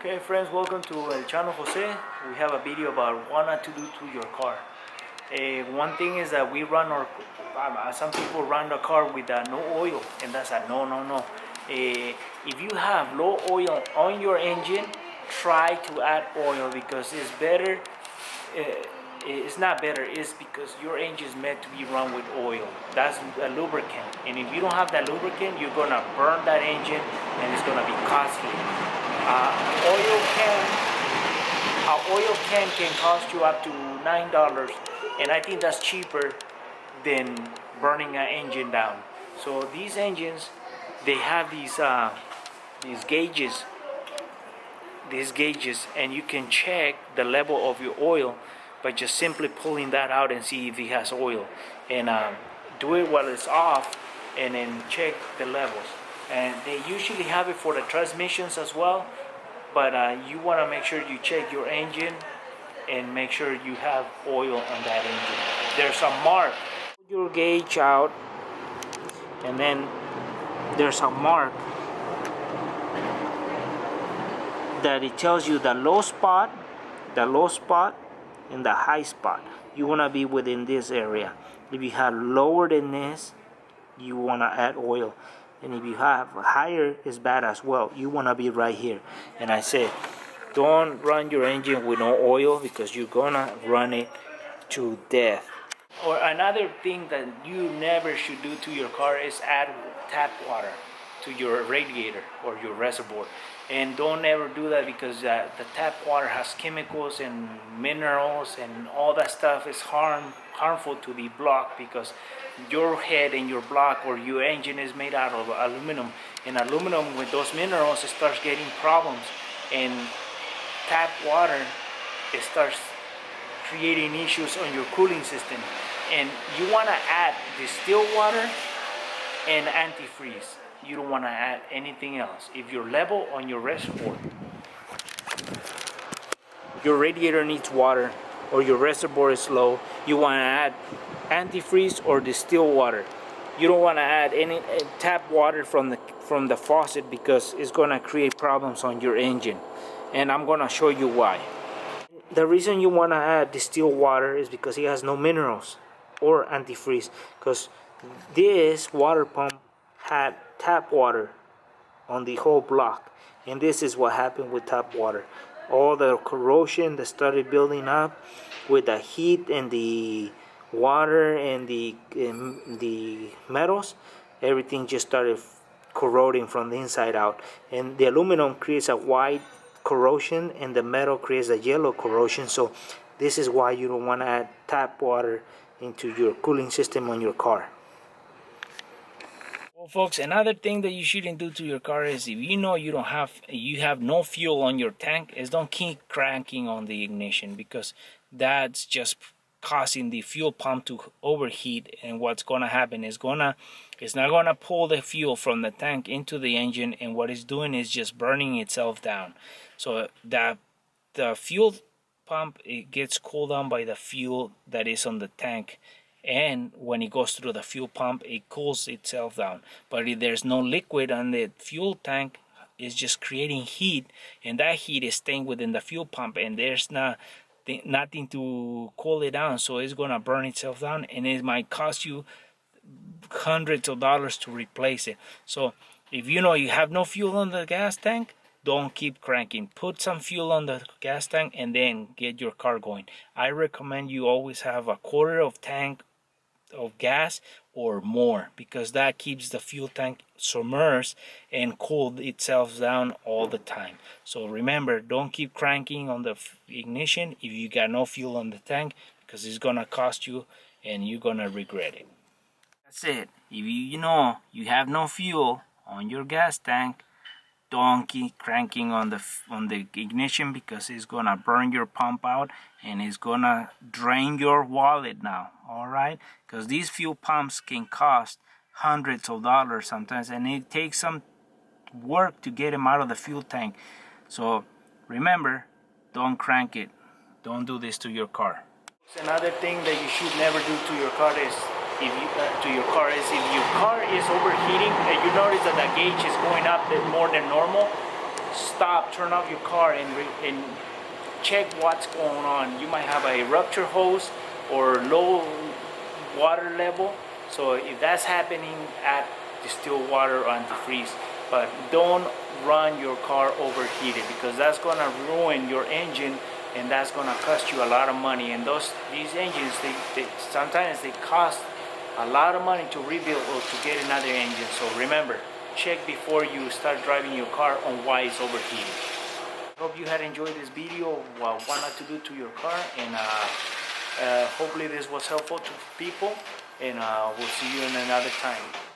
Okay friends, welcome to Chano Jose. We have a video about what not to do to your car. One thing is that we run our, some people run the car with no oil, and that's a no. If you have low oil on your engine, try to add oil because it's better. It's not better, it's because your engine is meant to be run with oil. That's a lubricant, and if you don't have that lubricant, you're gonna burn that engine and it's gonna be costly. Oil can A oil can cost you up to $9, and I think that's cheaper than burning an engine down. So these engines, they have these gauges, and you can check the level of your oil by just simply pulling that out and see if it has oil, and do it while it's off, and then check the levels. And they usually have it for the transmissions as well, but you want to make sure you check your engine and make sure you have oil on that engine. There's a mark. Pull your gauge out, and then there's a mark that it tells you the low spot, and the high spot. You want to be within this area. If you have lower than this, you want to add oil, and if you have higher, it's bad as well. You want to be right here. And I said, don't run your engine with no oil because you're gonna run it to death. Or another thing that you never should do to your car is add tap water to your radiator or your reservoir. And don't ever do that because the tap water has chemicals and minerals, and all that stuff is harmful to the block, because your head and your block or your engine is made out of aluminum, and aluminum with those minerals, it starts getting problems, and tap water, it starts creating issues on your cooling system. And you want to add distilled water and antifreeze. You don't want to add anything else. If your level on your reservoir, your radiator needs water, or your reservoir is low, you want to add antifreeze or distilled water. You don't want to add any tap water from the faucet, because it's going to create problems on your engine, and I'm going to show you why. The reason you want to add distilled water is because it has no minerals or antifreeze, because this water pump had tap water on the whole block, and this is what happened with tap water. All the corrosion that started building up with the heat and the water and the metals, everything just started corroding from the inside out, and the aluminum creates a white corrosion and the metal creates a yellow corrosion. So this is why you don't want to add tap water into your cooling system on your car. Well, folks, another thing that you shouldn't do to your car is, if you know you have no fuel on your tank, is don't keep cranking on the ignition, because that's just causing the fuel pump to overheat, and what's going to happen is it's not going to pull the fuel from the tank into the engine, and what it's doing is just burning itself down. So that the fuel pump, it gets cooled down by the fuel that is on the tank, and when it goes through the fuel pump, it cools itself down. But if there's no liquid on the fuel tank, it's just creating heat, and that heat is staying within the fuel pump, and there's nothing to cool it down, so it's gonna burn itself down, and it might cost you hundreds of dollars to replace it. So if you know you have no fuel on the gas tank, don't keep cranking. Put some fuel on the gas tank and then get your car going. I recommend you always have a quarter of tank of gas or more, because that keeps the fuel tank submerged and cooled itself down all the time. So remember, don't keep cranking on the ignition if you got no fuel on the tank, because it's gonna cost you and you're gonna regret it. That's it. If you know you have no fuel on your gas tank, don't keep cranking on the ignition, because it's gonna burn your pump out and it's gonna drain your wallet now. All right, because these fuel pumps can cost hundreds of dollars sometimes, and it takes some work to get them out of the fuel tank. So remember, don't crank it. Don't do this to your car. Another thing that you should never do to your car is, if your car is overheating and you notice that the gauge is going up more than normal, stop, turn off your car, and check what's going on. You might have a rupture hose or low water level. So if that's happening, add distilled water or antifreeze. But don't run your car overheated, because that's gonna ruin your engine, and that's gonna cost you a lot of money. And these engines, they sometimes they cost a lot of money to rebuild or to get another engine. So remember, check before you start driving your car on why it's overheating. Hope you had enjoyed this video, what not to do to your car, and hopefully this was helpful to people, and we'll see you in another time.